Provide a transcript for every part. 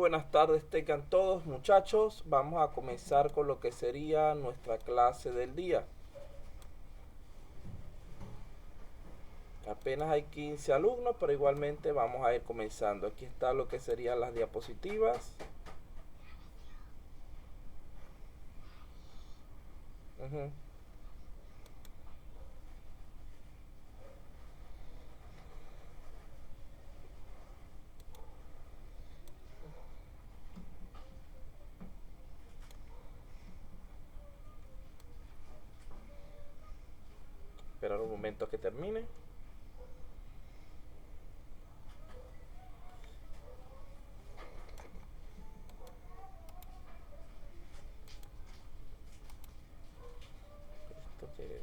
buenas tardes tengan todos muchachos. Vamos a comenzar con lo que sería nuestra clase del día. Apenas hay 15 alumnos, pero igualmente vamos a ir comenzando. Aquí está lo que serían las diapositivas. Uh-huh. Esperar un momento que termine. ¿Esto qué es?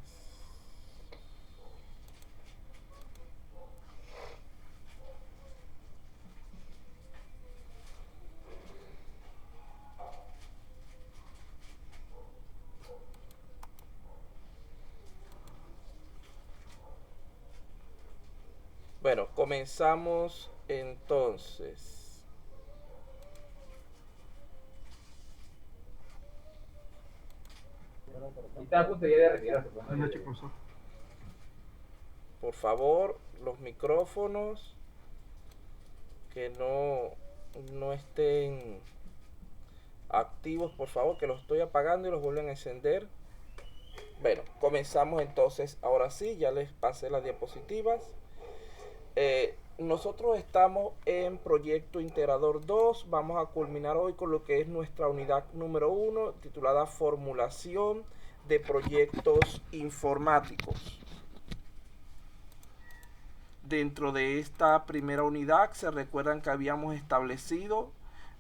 Bueno, comenzamos entonces. Por favor, los micrófonos que no estén activos, por favor, que los estoy apagando y los vuelven a encender. Bueno, comenzamos entonces. Ahora sí, ya les pasé las diapositivas. Nosotros estamos en Proyecto Integrador 2. Vamos a culminar hoy con lo que es nuestra unidad número 1, titulada Formulación de Proyectos Informáticos. Dentro de esta primera unidad, se recuerdan que habíamos establecido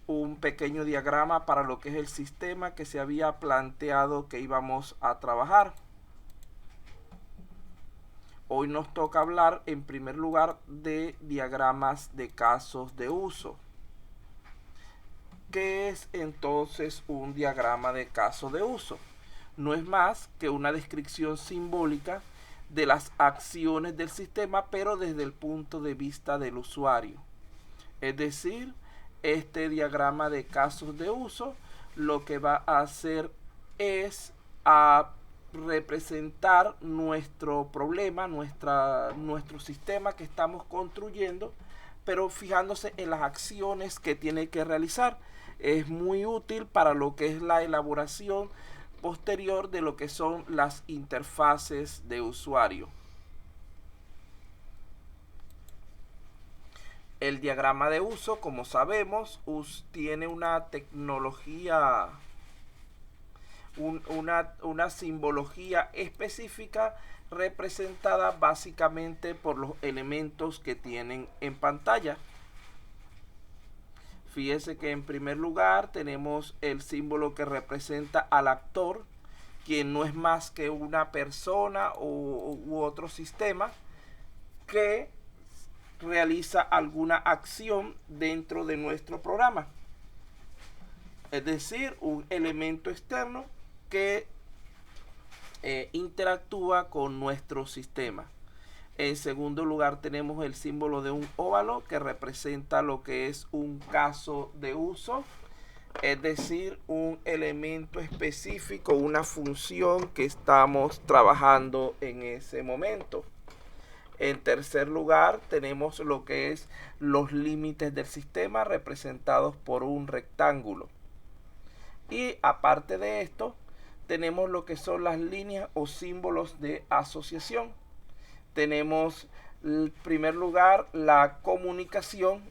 un pequeño diagrama para lo que es el sistema que se había planteado que íbamos a trabajar. Hoy nos toca hablar en primer lugar de diagramas de casos de uso. ¿Qué es entonces un diagrama de caso de uso? No es más que una descripción simbólica de las acciones del sistema, pero desde el punto de vista del usuario. Es decir, este diagrama de casos de uso lo que va a hacer es representar nuestro problema, nuestro sistema que estamos construyendo, pero fijándose en las acciones que tiene que realizar. Es muy útil para lo que es la elaboración posterior de lo que son las interfaces de usuario. El diagrama de uso, como sabemos, tiene una tecnología, una simbología específica representada básicamente por los elementos que tienen en pantalla. Fíjese que en primer lugar tenemos el símbolo que representa al actor, quien no es más que una persona u otro sistema que realiza alguna acción dentro de nuestro programa. Es decir, un elemento externo que interactúa con nuestro sistema. En segundo lugar tenemos el símbolo de un óvalo que representa lo que es un caso de uso, es decir, un elemento específico, una función que estamos trabajando en ese momento. En tercer lugar tenemos lo que es los límites del sistema representados por un rectángulo. Y aparte de esto, tenemos lo que son las líneas o símbolos de asociación. Tenemos en primer lugar la comunicación.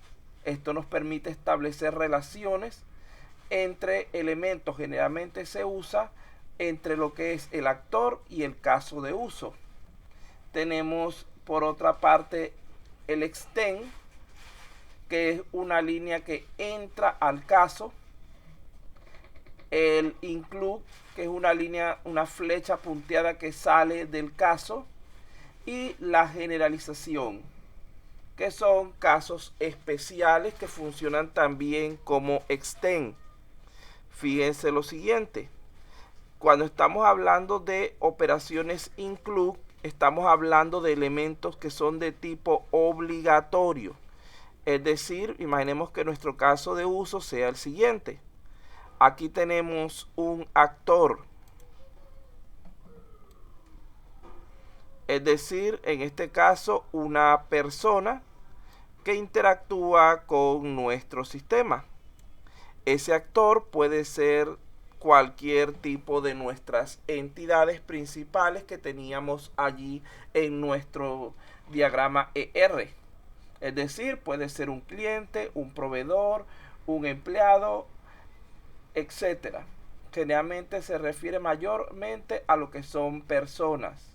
Esto nos permite establecer relaciones entre elementos. Generalmente se usa entre lo que es el actor y el caso de uso. Tenemos por otra parte el extend, que es una línea que entra al caso. El include, que es una línea, una flecha punteada que sale del caso. Y la generalización, que son casos especiales que funcionan también como extend. Fíjense lo siguiente: cuando estamos hablando de operaciones include, estamos hablando de elementos que son de tipo obligatorio. Es decir, imaginemos que nuestro caso de uso sea el siguiente. Aquí tenemos un actor. Es decir, en este caso, una persona que interactúa con nuestro sistema. Ese actor puede ser cualquier tipo de nuestras entidades principales que teníamos allí en nuestro diagrama ER. Es decir, puede ser un cliente, un proveedor, un empleado, etcétera. Generalmente se refiere mayormente a lo que son personas.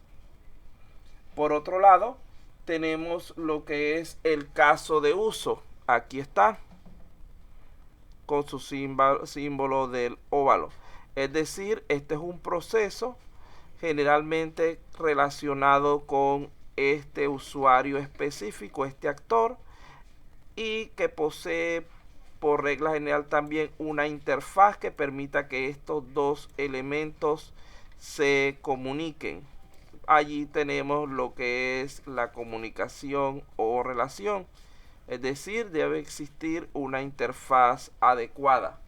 Por otro lado, tenemos lo que es el caso de uso. Aquí está, con su símbolo del óvalo. Es decir, este es un proceso generalmente relacionado con este usuario específico, este actor, y que posee por regla general también una interfaz que permita que estos dos elementos se comuniquen. Allí tenemos lo que es la comunicación o relación, es decir, debe existir una interfaz adecuada.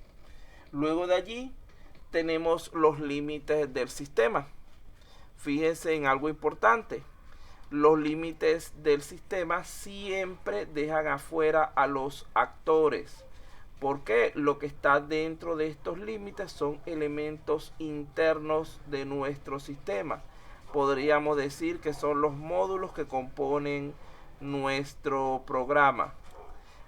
Luego de allí tenemos los límites del sistema. Fíjense en algo importante. Los límites del sistema siempre dejan afuera a los actores, porque lo que está dentro de estos límites son elementos internos de nuestro sistema. Podríamos decir que son los módulos que componen nuestro programa,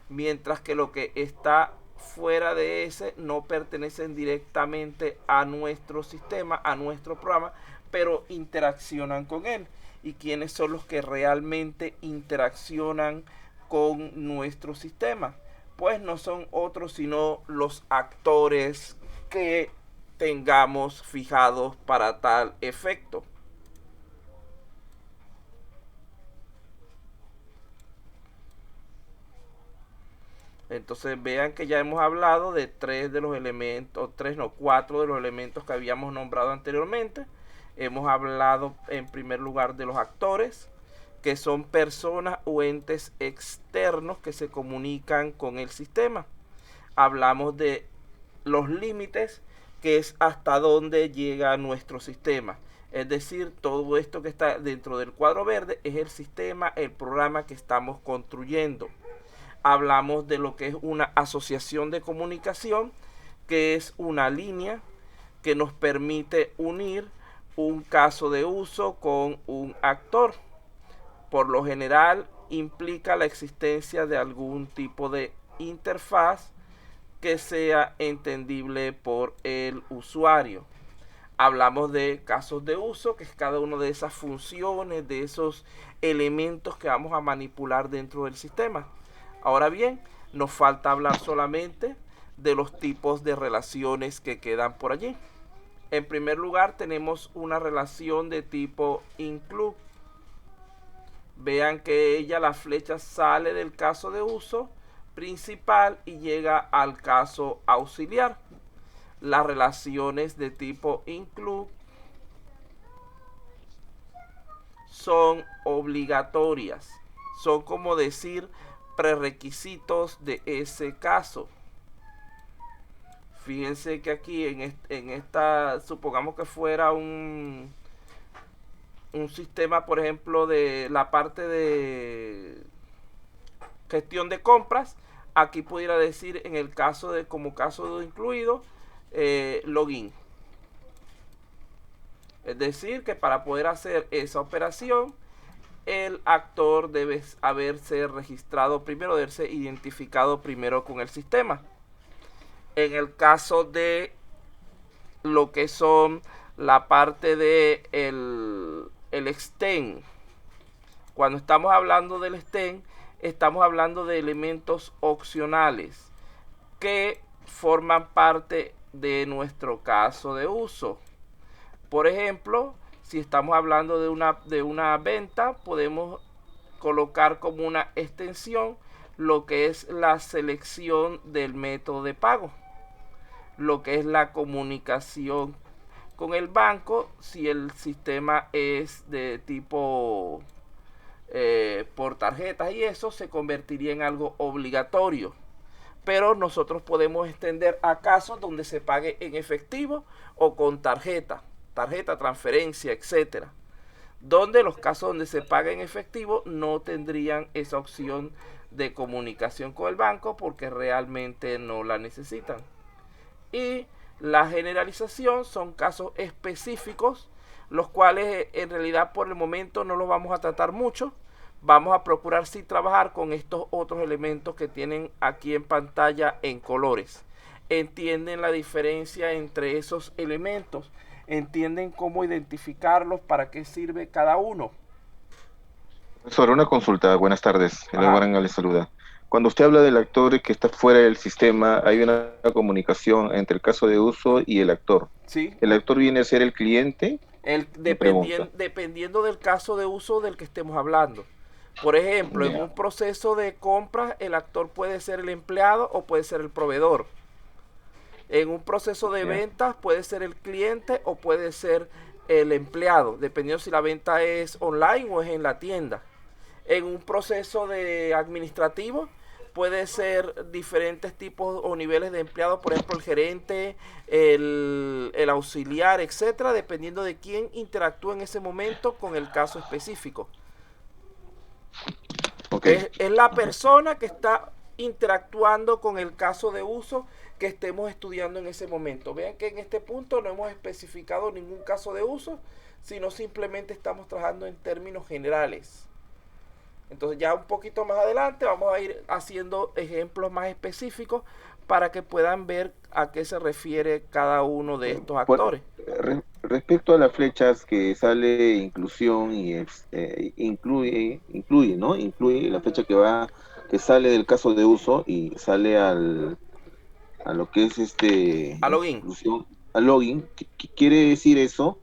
mientras que lo que está fuera de ese no pertenecen directamente a nuestro sistema, a nuestro programa, pero interaccionan con él. ¿Y quiénes son los que realmente interaccionan con nuestro sistema? Pues no son otros sino los actores que tengamos fijados para tal efecto. Entonces vean que ya hemos hablado de cuatro de los elementos que habíamos nombrado anteriormente. Hemos hablado en primer lugar de los actores, que son personas o entes externos que se comunican con el sistema. Hablamos de los límites, que es hasta dónde llega nuestro sistema. Es decir, todo esto que está dentro del cuadro verde es el sistema, el programa que estamos construyendo. Hablamos de lo que es una asociación de comunicación, que es una línea que nos permite unir un caso de uso con un actor. Por lo general implica la existencia de algún tipo de interfaz que sea entendible por el usuario. Hablamos de casos de uso, que es cada una de esas funciones, de esos elementos que vamos a manipular dentro del sistema. Ahora bien, nos falta hablar solamente de los tipos de relaciones que quedan por allí. En primer lugar, tenemos una relación de tipo include. Vean que la flecha sale del caso de uso principal y llega al caso auxiliar. Las relaciones de tipo include son obligatorias. Son como decir prerequisitos de ese caso. Fíjense que aquí en esta, supongamos que fuera un sistema, por ejemplo, de la parte de gestión de compras. Aquí pudiera decir en el caso de, como caso de incluido, login. Es decir, que para poder hacer esa operación, el actor debe haberse registrado primero, debe ser identificado primero con el sistema. En el caso de lo que son la parte de el extend, cuando estamos hablando del extend, estamos hablando de elementos opcionales que forman parte de nuestro caso de uso. Por ejemplo, si estamos hablando de una venta, podemos colocar como una extensión lo que es la selección del método de pago, lo que es la comunicación con el banco, si el sistema es de tipo por tarjetas y eso se convertiría en algo obligatorio. Pero nosotros podemos extender a casos donde se pague en efectivo o con tarjeta, transferencia, etcétera. Donde los casos donde se paga en efectivo no tendrían esa opción de comunicación con el banco porque realmente no la necesitan. Y la generalización son casos específicos, los cuales en realidad por el momento no los vamos a tratar mucho. Vamos a procurar sí trabajar con estos otros elementos que tienen aquí en pantalla en colores. Entienden la diferencia entre esos elementos, entienden cómo identificarlos, para qué sirve cada uno. Sobre una consulta, buenas tardes, el Ajá. Alvarán le saluda. Cuando usted habla del actor que está fuera del sistema, hay una comunicación entre el caso de uso y el actor. Sí. ¿El actor viene a ser el cliente? Me pregunta. Dependiendo del caso de uso del que estemos hablando. Por ejemplo, en Ya, un proceso de compra, el actor puede ser el empleado o puede ser el proveedor. En un proceso de ya, ventas puede ser el cliente o puede ser el empleado, dependiendo si la venta es online o es en la tienda. En un proceso de administrativo puede ser diferentes tipos o niveles de empleados, por ejemplo el gerente, el auxiliar, etcétera, dependiendo de quién interactúa en ese momento con el caso específico. ok. Es la persona que está interactuando con el caso de uso que estemos estudiando en ese momento. Vean que en este punto no hemos especificado ningún caso de uso, sino simplemente estamos trabajando en términos generales. Entonces ya un poquito más adelante vamos a ir haciendo ejemplos más específicos para que puedan ver a qué se refiere cada uno de estos Por- actores. Respecto a las flechas que sale inclusión y incluye, ¿no? Incluye la flecha que sale del caso de uso y sale a lo que es A login. inclusión, al login. ¿Qué quiere decir eso?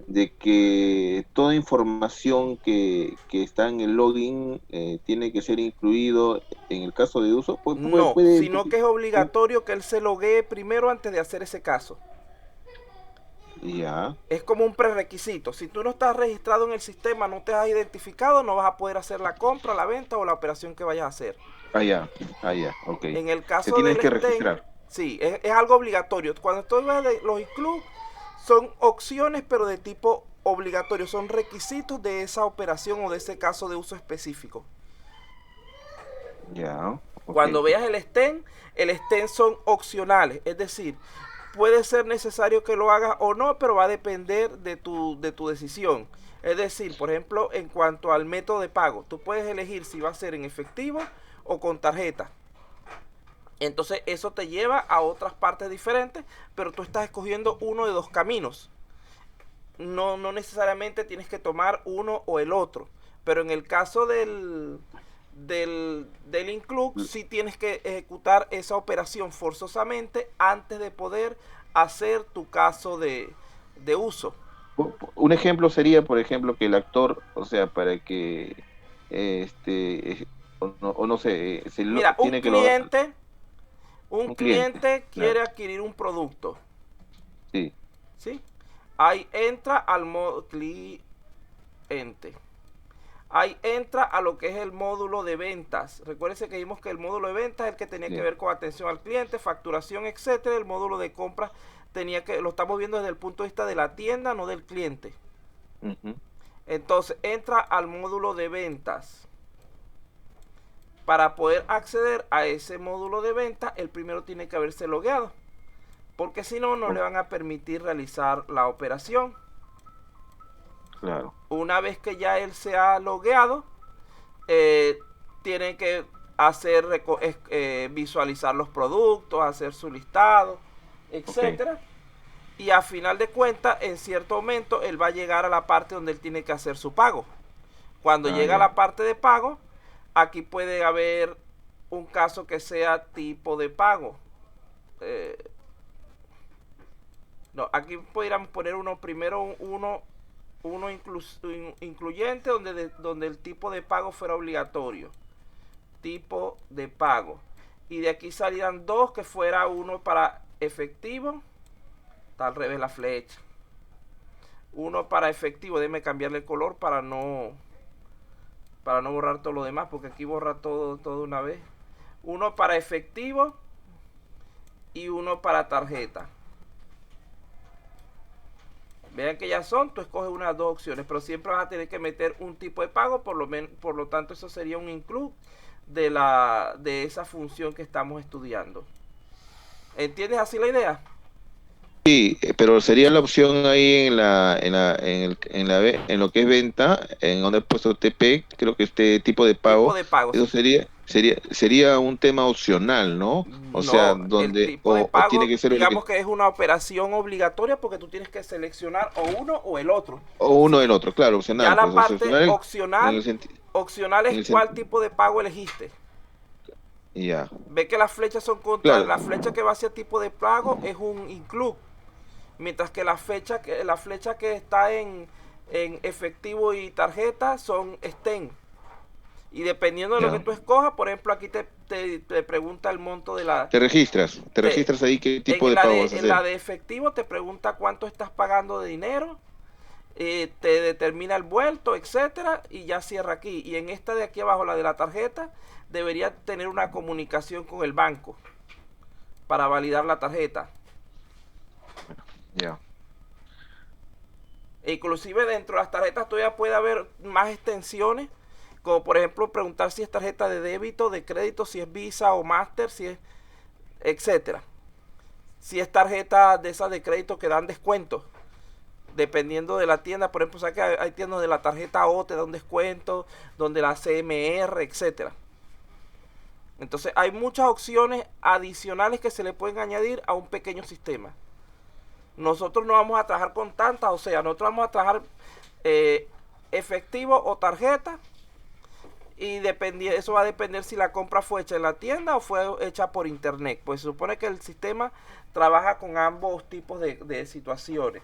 De que toda información que está en el login tiene que ser incluido en el caso de uso. No, Puede sino que es obligatorio que él se loguee primero antes de hacer ese caso. ya, Es como un prerequisito. Si tú no estás registrado en el sistema, no te has identificado, no vas a poder hacer la compra, la venta o la operación que vayas a hacer. ya, ok. En el Se caso tienen del que STEM, registrar. sí, es algo obligatorio. Cuando estoy de los includes, son opciones, pero de tipo obligatorio. Son requisitos de esa operación o de ese caso de uso específico. Ya, ok. Cuando veas el STEM son opcionales. Es decir, puede ser necesario que lo hagas o no, pero va a depender de tu decisión. Es decir, por ejemplo, en cuanto al método de pago, tú puedes elegir si va a ser en efectivo o con tarjeta. Entonces eso te lleva a otras partes diferentes, pero tú estás escogiendo uno de dos caminos. No necesariamente tienes que tomar uno o el otro, pero en el caso del include sí tienes que ejecutar esa operación forzosamente antes de poder hacer tu caso de uso. Un ejemplo sería, por ejemplo, que el actor, o sea, para que, o no sé, Mira, tiene que lograr un un cliente, cliente claro, quiere adquirir un producto, sí, ¿sí? Ahí entra al modo cliente. Ahí entra a lo que es el módulo de ventas. Recuérdense que vimos que el módulo de ventas es el que tenía que sí, ver con atención al cliente, facturación, etcétera. El módulo de compras lo estamos viendo desde el punto de vista de la tienda, no del cliente. ujú, Entonces entra al módulo de ventas. Para poder acceder a ese módulo de ventas, el primero tiene que haberse logueado, porque si no, no le oh, van a permitir realizar la operación. claro, Una vez que ya él se ha logueado, eh, tienen que hacer visualizar los productos, hacer su listado, ok, etcétera. Y a final de cuentas, en cierto momento, él va a llegar a la parte donde él tiene que hacer su pago. Cuando llega a ya, la parte de pago, aquí puede haber un caso que sea tipo de pago. Eh, no, aquí podríamos poner uno incluyente donde el tipo de pago fuera obligatorio. Tipo de pago. Y de aquí salieran dos que fuera uno para efectivo. Está al revés la flecha. Uno para efectivo. Déjeme cambiarle el color para no para no borrar todo lo demás, porque aquí borra todo de una vez. Uno para efectivo y uno para tarjeta. Vean que ya son, tú escoges unas dos opciones, pero siempre vas a tener que meter un tipo de pago, por lo tanto eso sería un include de esa función que estamos estudiando. ¿Entiendes así la idea? Sí, pero sería la opción ahí en lo que es venta, en donde he puesto TP, creo que este tipo de Tipo pago, de pago, eso sí. sería un tema opcional, ¿no? O sea, No, el donde, tipo de o tiene pago, que ser digamos que es una operación obligatoria porque tú tienes que seleccionar o uno o el otro. o uno Sí. del otro, claro, Ya opcional, la pues, o sea, parte opcional en opcional, el sentido, opcional en es el cuál sen- tipo de pago elegiste. ya, Ve que las flechas son contra, claro, la flecha que va hacia tipo de pago es un include, mientras que la flecha que está en efectivo y tarjeta son stem. Y dependiendo de lo que ya. tú escojas, por ejemplo, aquí te pregunta el monto de la... Te Te, registras ahí qué tipo de pago vas a en la hacer. de efectivo te pregunta cuánto estás pagando de dinero, te determina el vuelto, etcétera, y ya cierra aquí. Y en esta de aquí abajo, la de la tarjeta, debería tener una comunicación con el banco para validar la tarjeta. Ya. E inclusive dentro de las tarjetas todavía puede haber más extensiones, como por ejemplo preguntar si es tarjeta de débito, de crédito, si es Visa o Master, si es, etcétera. Si es tarjeta de esas de crédito que dan descuentos, dependiendo de la tienda. Por ejemplo, ¿sabes que hay tiendas donde la tarjeta O te da un descuento, donde la CMR, etcétera? Entonces hay muchas opciones adicionales que se le pueden añadir a un pequeño sistema. Nosotros no vamos a trabajar con tantas, o sea, nosotros vamos a trabajar eh, efectivo o tarjeta, y eso va a depender si la compra fue hecha en la tienda o fue hecha por internet. Pues se supone que el sistema trabaja con ambos tipos de situaciones.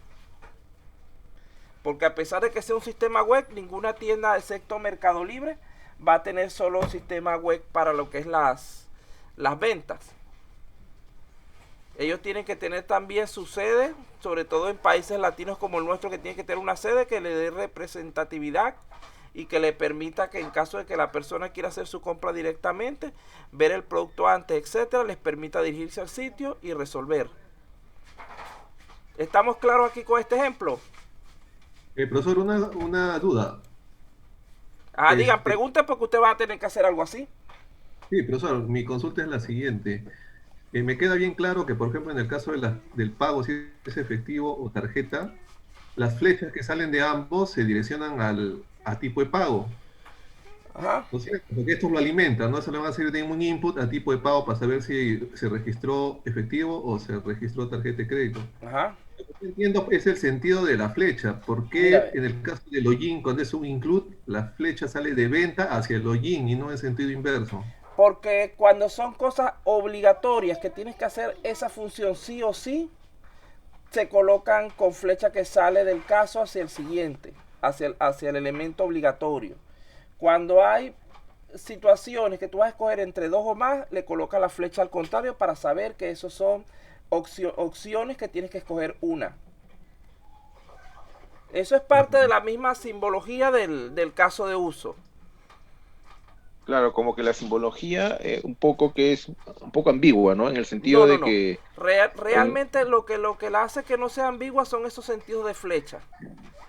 Porque a pesar de que sea un sistema web, ninguna tienda excepto Mercado Libre va a tener solo un sistema web para lo que es las ventas. Ellos tienen que tener también su sede, sobre todo en países latinos como el nuestro, que tiene que tener una sede que le dé representatividad y que le permita que en caso de que la persona quiera hacer su compra directamente, ver el producto antes, etcétera, les permita dirigirse al sitio y resolver. ¿Estamos claros aquí con este ejemplo? Profesor, una duda. Digan, Este, pregunten porque usted va a tener que hacer algo así. sí, profesor, mi consulta es la siguiente. Me queda bien claro que, por ejemplo, en el caso del pago, si es efectivo o tarjeta, las flechas que salen de ambos se direccionan a tipo de pago. Ajá. ¿No es cierto? Porque esto lo alimenta, ¿no? Se le van a hacer de un input a tipo de pago para saber si se registró efectivo o se registró tarjeta de crédito. Ajá. Lo que no entiendo es el sentido de la flecha. ¿Por Mira, qué en el caso del login, cuando es un include, la flecha sale de venta hacia el login y no en sentido inverso? porque cuando son cosas obligatorias que tienes que hacer esa función sí o sí, se colocan con flecha que sale del caso hacia el siguiente, hacia el elemento obligatorio. Cuando hay situaciones que tú vas a escoger entre dos o más, le colocas la flecha al contrario para saber que esos son opciones que tienes que escoger una. Eso es parte de la misma simbología del caso de uso. Claro, como que la simbología un poco que es un poco ambigua, ¿no? En el sentido No, no, de no. que en, Realmente lo que la hace que no sea ambigua son esos sentidos de flecha.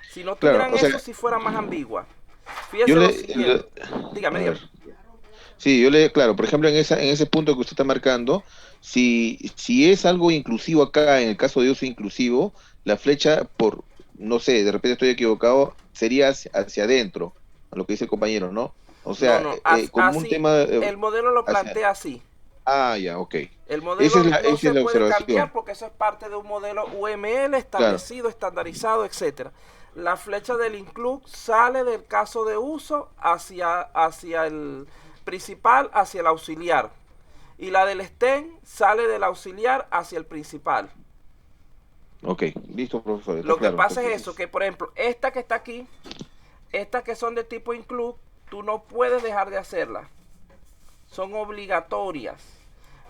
Si no claro, tuvieran o sea, eso, si fuera más ambigua. yo Fíjese lo siguiente. a Dígame, ver, dígame. sí, claro, por ejemplo, en ese punto que usted está marcando, si es algo inclusivo acá, en el caso de uso inclusivo, la flecha no sé, de repente estoy equivocado, sería hacia adentro, a lo que dice el compañero, ¿no? O No, sea, no. como un Así, tema el modelo lo hacia, plantea así. ya, ok. El modelo no Esa es se la puede cambiar observación, porque eso es parte de un modelo UML claro, establecido, estandarizado, etcétera. La flecha del include sale del caso de uso hacia el principal, hacia el auxiliar. Y la del stem sale del auxiliar hacia el principal. ok, listo, profesor, está Lo que claro, pasa es eso, entonces, que por ejemplo, esta que está aquí, estas que son de tipo include, tú no puedes dejar de hacerlas. Son obligatorias.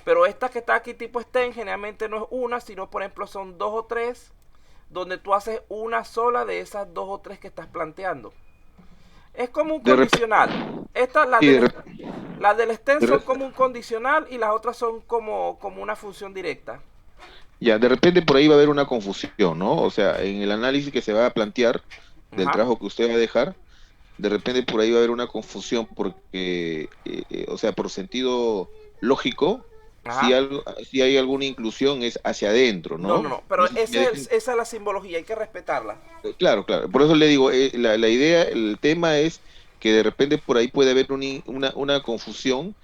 Pero esta que está aquí tipo stem generalmente no es una, sino por ejemplo son dos o tres, donde tú haces una sola de esas dos o tres que estás planteando. Es como un De rep- condicional. Estas, sí, las del stem de son re- como un condicional y las otras son como una función directa. ya, de repente por ahí va a haber una confusión, ¿no? O sea, en el análisis que se va a plantear del Ajá. trabajo que usted va a dejar, de repente por ahí va a haber una confusión porque, o sea, por sentido lógico, si, Ajá. algo, si hay alguna inclusión es hacia adentro, No, no, ¿no? no. Pero No sé si me dejen. esa es la simbología, hay que respetarla. Claro, claro. Por eso le digo, la idea, el tema es que de repente por ahí puede haber una confusión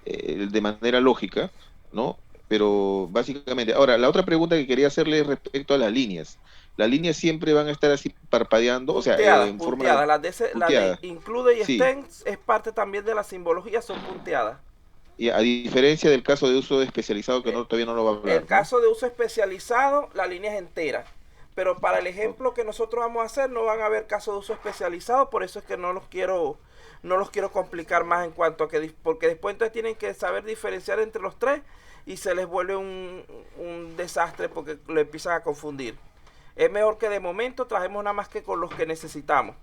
de manera lógica, ¿no? Pero básicamente, ahora, la otra pregunta que quería hacerle es respecto a las líneas. Las líneas siempre van a estar así parpadeando, o sea, Punteadas, en forma punteadas. Las de punteada. include y Sí, extend es parte también de la simbología, son punteadas. y a diferencia del caso de uso especializado que Eh, no, todavía no lo va a El hablar, ¿no? caso de uso especializado, la línea es entera. Pero para el Ok. ejemplo que nosotros vamos a hacer, no van a haber casos de uso especializado, por eso es que no los quiero complicar más en cuanto a que, porque después entonces tienen que saber diferenciar entre los tres y se les vuelve un desastre porque lo empiezan a confundir. Es mejor que de momento trajemos nada más que con los que necesitamos.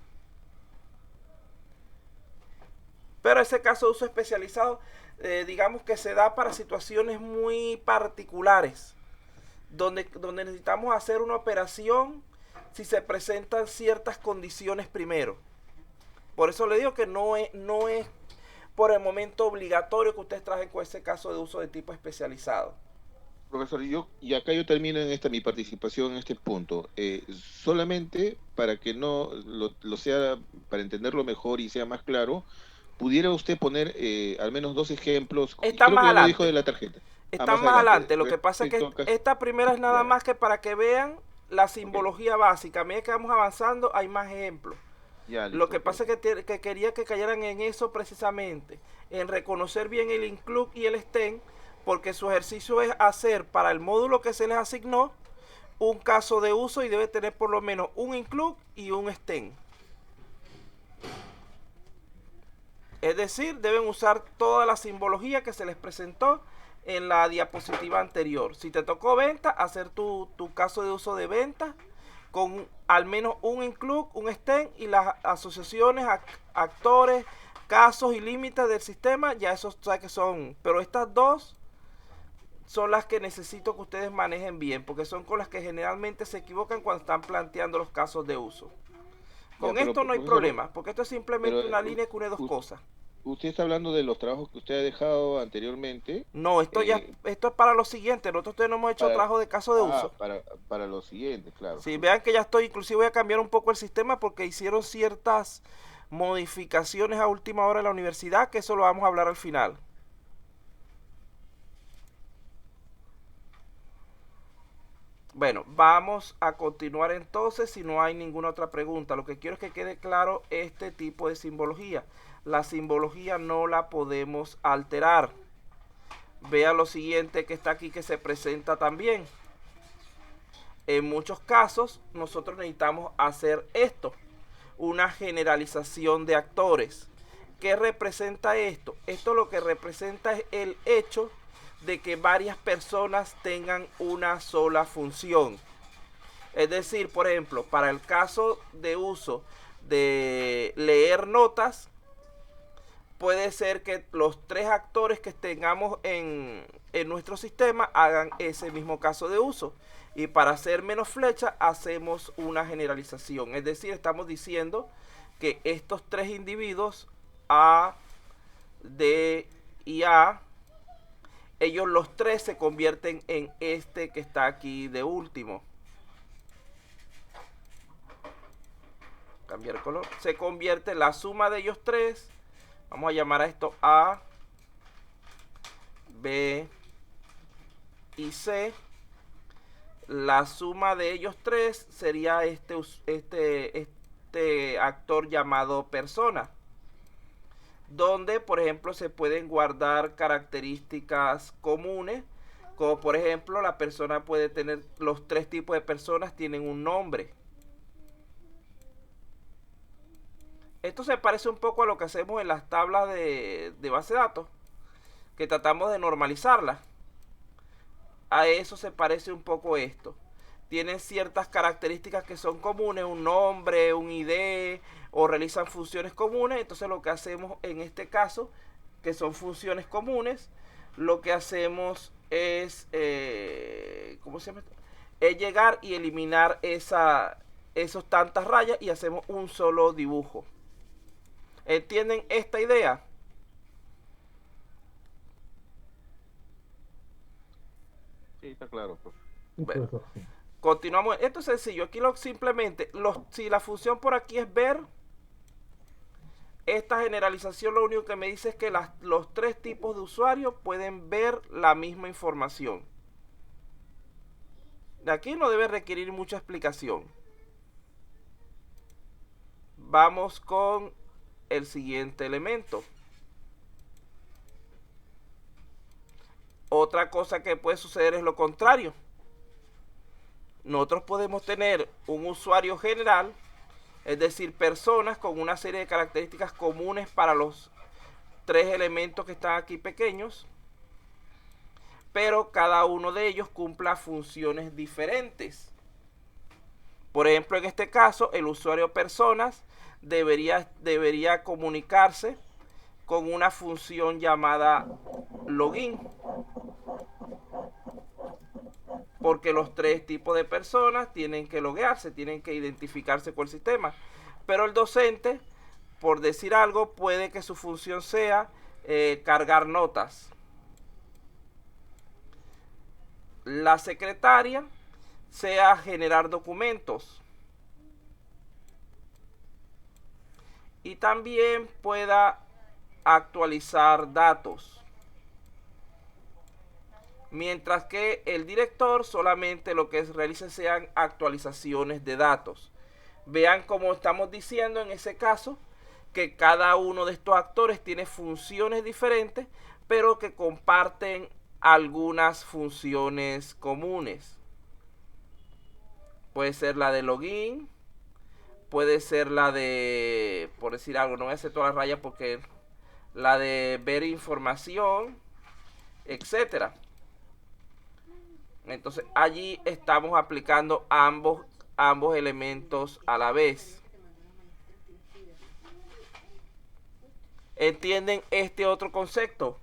Pero ese caso de uso especializado, digamos que se da para situaciones muy particulares, donde necesitamos hacer una operación si se presentan ciertas condiciones primero. Por eso le digo que no es por el momento obligatorio que ustedes trajen con ese caso de uso de tipo especializado. Profesor, y acá yo termino en mi participación en este punto. Solamente para que no lo sea, para entenderlo mejor y sea más claro, ¿pudiera usted poner al menos dos ejemplos? Está Creo más que ya lo dijo adelante. de la tarjeta. Ah, Están más más adelante. adelante. Lo que pasa es Respecto que a caso. esta primera es nada Ya, más que para que vean la ok. simbología básica. A medida que vamos avanzando hay más ejemplos. Ya, Lo listo, que ok, pasa ok. es que quería que cayeran en eso precisamente, en reconocer bien el include y el extend, porque su ejercicio es hacer para el módulo que se les asignó un caso de uso y debe tener por lo menos un include y un extend. Es decir, deben usar toda la simbología que se les presentó en la diapositiva anterior. Si te tocó venta, hacer tu caso de uso de venta con al menos un include, un extend y las asociaciones, actores, casos y límites del sistema, ya esos sabes que son. Pero estas dos son las que necesito que ustedes manejen bien, porque son con las que generalmente se equivocan cuando están planteando los casos de uso. Ya, Con pero esto no hay profesor, problema, porque esto es pero simplemente una línea que une dos u- cosas. usted está hablando de los trabajos que usted ha dejado anteriormente. No, eh, esto es para lo siguiente. Nosotros todavía no hemos hecho para, trabajo de caso de uso. para lo siguiente, claro. Si vean que ya estoy, inclusive voy a cambiar un poco el sistema porque hicieron ciertas modificaciones a última hora en la universidad, que eso lo vamos a hablar al final. Bueno, vamos a continuar entonces si no hay ninguna otra pregunta. Lo que quiero es que quede claro este tipo de simbología. La simbología no la podemos alterar. Vea lo siguiente que está aquí que se presenta también. En muchos casos nosotros necesitamos hacer esto, una generalización de actores. ¿Qué representa esto? Esto lo que representa es el hecho de que varias personas tengan una sola función. Es decir, por ejemplo, para el caso de uso de leer notas, puede ser que los tres actores que tengamos en nuestro sistema hagan ese mismo caso de uso. Y para hacer menos flecha, hacemos una generalización. Es decir, estamos diciendo que estos tres individuos, A, D y A, ellos los tres se convierten en este que está aquí de último. Cambiar el color. Se convierte la suma de ellos tres. Vamos a llamar a esto A, B y C. La suma de ellos tres sería este actor llamado persona, donde por ejemplo se pueden guardar características comunes, como por ejemplo la persona puede tener, los tres tipos de personas tienen un nombre. Esto se parece un poco a lo que hacemos en las tablas de base de datos, que tratamos de normalizarlas. A eso se parece un poco esto. tienen ciertas características que son comunes, un nombre, un ID, o realizan funciones comunes. Entonces lo que hacemos en este caso, que son funciones comunes, lo que hacemos es, ¿cómo se llama esto? Es llegar y eliminar esos tantas rayas y hacemos un solo dibujo. ¿Entienden esta idea? Sí, está claro, profe. Bueno, continuamos. Esto es sencillo. Aquí simplemente, si la función por aquí es ver, esta generalización lo único que me dice es que los tres tipos de usuarios pueden ver la misma información. De aquí no debe requerir mucha explicación. Vamos con el siguiente elemento. Otra cosa que puede suceder es lo contrario. Nosotros podemos tener un usuario general, es decir, personas con una serie de características comunes para los tres elementos que están aquí pequeños, pero cada uno de ellos cumpla funciones diferentes. Por ejemplo, en este caso, el usuario personas debería comunicarse con una función llamada login, porque los tres tipos de personas tienen que loguearse, tienen que identificarse con el sistema. Pero el docente, por decir algo, puede que su función sea cargar notas. La secretaria sea generar documentos. Y también pueda actualizar datos. Mientras que el director solamente lo que realiza sean actualizaciones de datos. Vean cómo estamos diciendo en ese caso que cada uno de estos actores tiene funciones diferentes, pero que comparten algunas funciones comunes. Puede ser la de login, puede ser la de, por decir algo, no voy a hacer todas las rayas porque la de ver información, etcétera. Entonces allí estamos aplicando ambos elementos a la vez. ¿Entienden este otro concepto?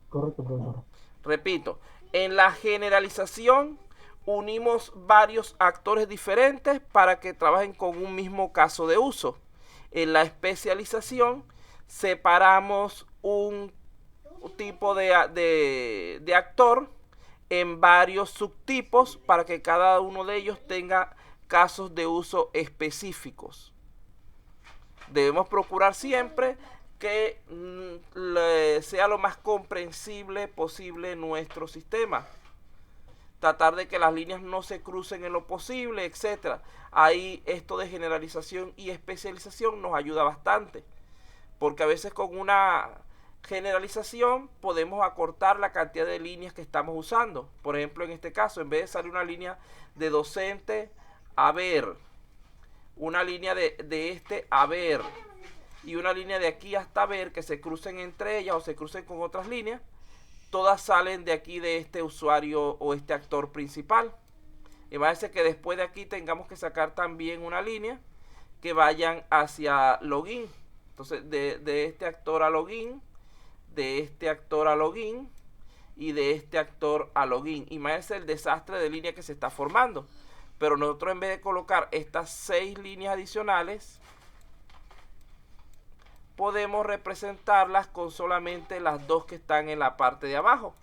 Correcto, profesor. Repito, en la generalización unimos varios actores diferentes para que trabajen con un mismo caso de uso. En la especialización separamos un tipo de actor en varios subtipos para que cada uno de ellos tenga casos de uso específicos. Debemos procurar siempre que sea lo más comprensible posible nuestro sistema. Tratar de que las líneas no se crucen en lo posible, etcétera. Ahí esto de generalización y especialización nos ayuda bastante, porque a veces con una generalización podemos acortar la cantidad de líneas que estamos usando. Por ejemplo, en este caso, en vez de salir una línea de docente a ver, una línea de este a ver y una línea de aquí hasta ver, que se crucen entre ellas o se crucen con otras líneas, todas salen de aquí de este usuario o este actor principal. Y va a ser que después de aquí tengamos que sacar también una línea que vayan hacia login. Entonces de este actor a login, de este actor a login y de este actor a login. Imagínense el desastre de línea que se está formando. Pero nosotros, en vez de colocar estas 6 líneas adicionales, podemos representarlas con solamente las 2 que están en la parte de abajo.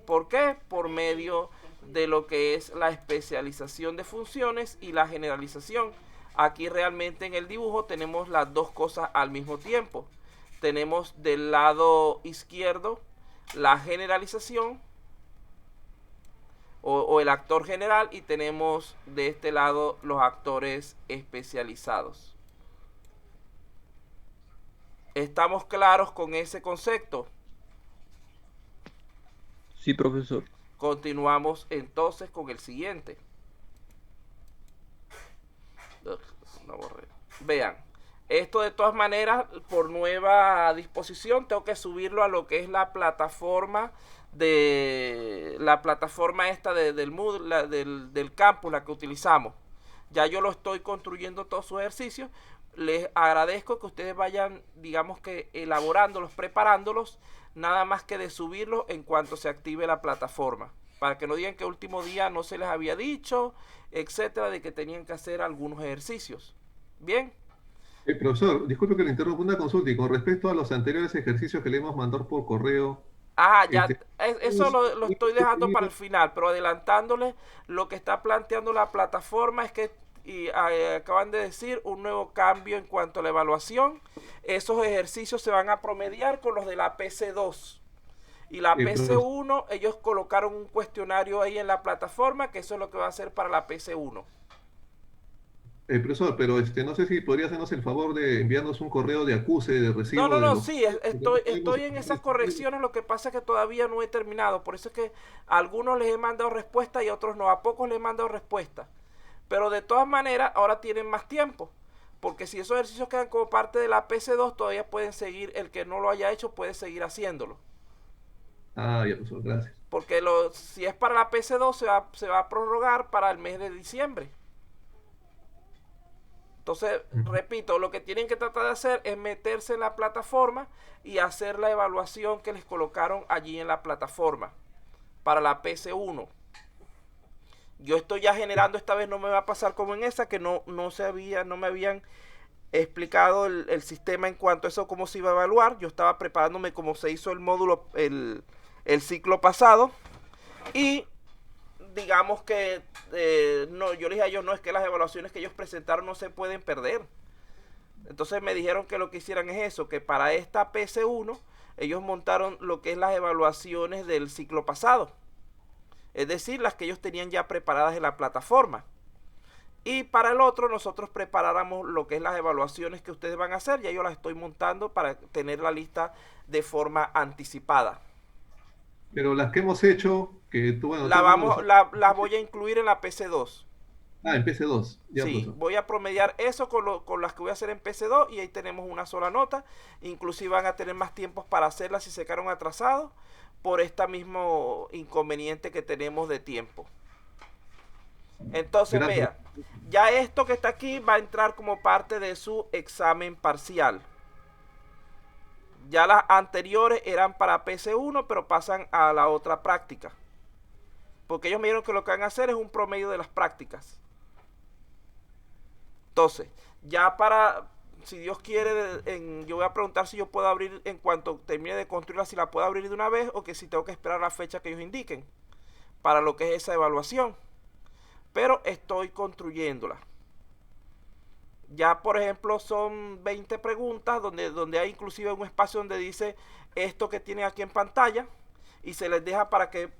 ¿Por qué? Por medio de lo que es la especialización de funciones y la generalización. Aquí realmente en el dibujo tenemos las dos cosas al mismo tiempo. Tenemos del lado izquierdo la generalización o el actor general, y tenemos de este lado los actores especializados. ¿Estamos claros con ese concepto? Sí, profesor. Continuamos entonces con el siguiente. No borré. Vean, Esto de todas maneras, por nueva disposición, tengo que subirlo a lo que es la plataforma esta del Moodle, del campus, la que utilizamos. Ya yo lo estoy construyendo todos sus ejercicios. Les agradezco que ustedes vayan, digamos que elaborándolos, preparándolos, nada más que de subirlos en cuanto se active la plataforma. Para que no digan que último día no se les había dicho, etcétera, de que tenían que hacer algunos ejercicios. Bien. Profesor, disculpe que le interrumpa una consulta y con respecto a los anteriores ejercicios que le hemos mandado por correo, Ah, ya, este, eso lo estoy dejando para el final, pero adelantándoles, lo que está planteando la plataforma es que acaban de decir un nuevo cambio en cuanto a la evaluación. Esos ejercicios se van a promediar con los de la PC2. Y la PC1, ellos colocaron un cuestionario ahí en la plataforma, que eso es lo que va a hacer para la PC1. profesor, pero no sé si podría hacernos el favor de enviarnos un correo de acuse, de recibo de los... Sí, estoy en esas correcciones, lo que pasa es que todavía no he terminado, por eso es que a algunos les he mandado respuesta y a otros no, a pocos les he mandado respuesta. Pero de todas maneras, ahora tienen más tiempo, porque si esos ejercicios quedan como parte de la PC2, todavía pueden seguir, el que no lo haya hecho puede seguir haciéndolo. Ah, ya, profesor, gracias. Porque si es para la PC2, se va a prorrogar para el mes de diciembre. Entonces, repito, lo que tienen que tratar de hacer es meterse en la plataforma y hacer la evaluación que les colocaron allí en la plataforma para la PC1. Yo estoy ya generando, esta vez no me va a pasar como en esa, que no me habían explicado el sistema en cuanto a eso, cómo se iba a evaluar. Yo estaba preparándome como se hizo el módulo, el ciclo pasado. Y digamos que no, yo les dije a ellos, no, es que las evaluaciones que ellos presentaron no se pueden perder. Entonces me dijeron que lo que hicieran es eso, que para esta PC1 ellos montaron lo que es las evaluaciones del ciclo pasado. Es decir, las que ellos tenían ya preparadas en la plataforma. Y para el otro nosotros preparáramos lo que es las evaluaciones que ustedes van a hacer. Ya yo las estoy montando para tener la lista de forma anticipada. Pero las que hemos hecho, que tú, bueno, las voy a incluir en la PC2. Ah, en PC2. Ya, sí, profesor. voy a promediar eso con las que voy a hacer en PC2 y ahí tenemos una sola nota. Inclusive van a tener más tiempos para hacerlas si se quedaron atrasados por este mismo inconveniente que tenemos de tiempo. Entonces, vea, ya esto que está aquí va a entrar como parte de su examen parcial. Ya las anteriores eran para PC1, pero pasan a la otra práctica. Porque ellos me dijeron que lo que van a hacer es un promedio de las prácticas. Entonces, ya si Dios quiere, yo voy a preguntar si yo puedo abrir en cuanto termine de construirla, si la puedo abrir de una vez o que si tengo que esperar la fecha que ellos indiquen para lo que es esa evaluación. Pero estoy construyéndola. Ya, por ejemplo, son 20 preguntas donde hay inclusive un espacio donde dice esto que tienen aquí en pantalla y se les deja para que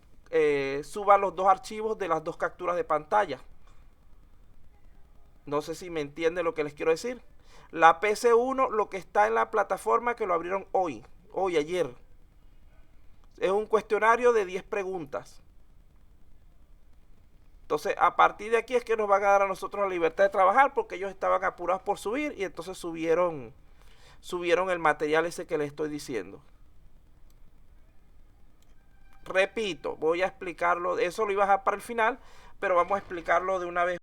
suban los dos archivos de las dos capturas de pantalla. No sé si me entienden lo que les quiero decir. La PC1, lo que está en la plataforma, que lo abrieron ayer. Es un cuestionario de 10 preguntas. Entonces, a partir de aquí es que nos van a dar a nosotros la libertad de trabajar, porque ellos estaban apurados por subir y entonces subieron el material ese que les estoy diciendo. Repito, voy a explicarlo, eso lo iba a dejar para el final, pero vamos a explicarlo de una vez.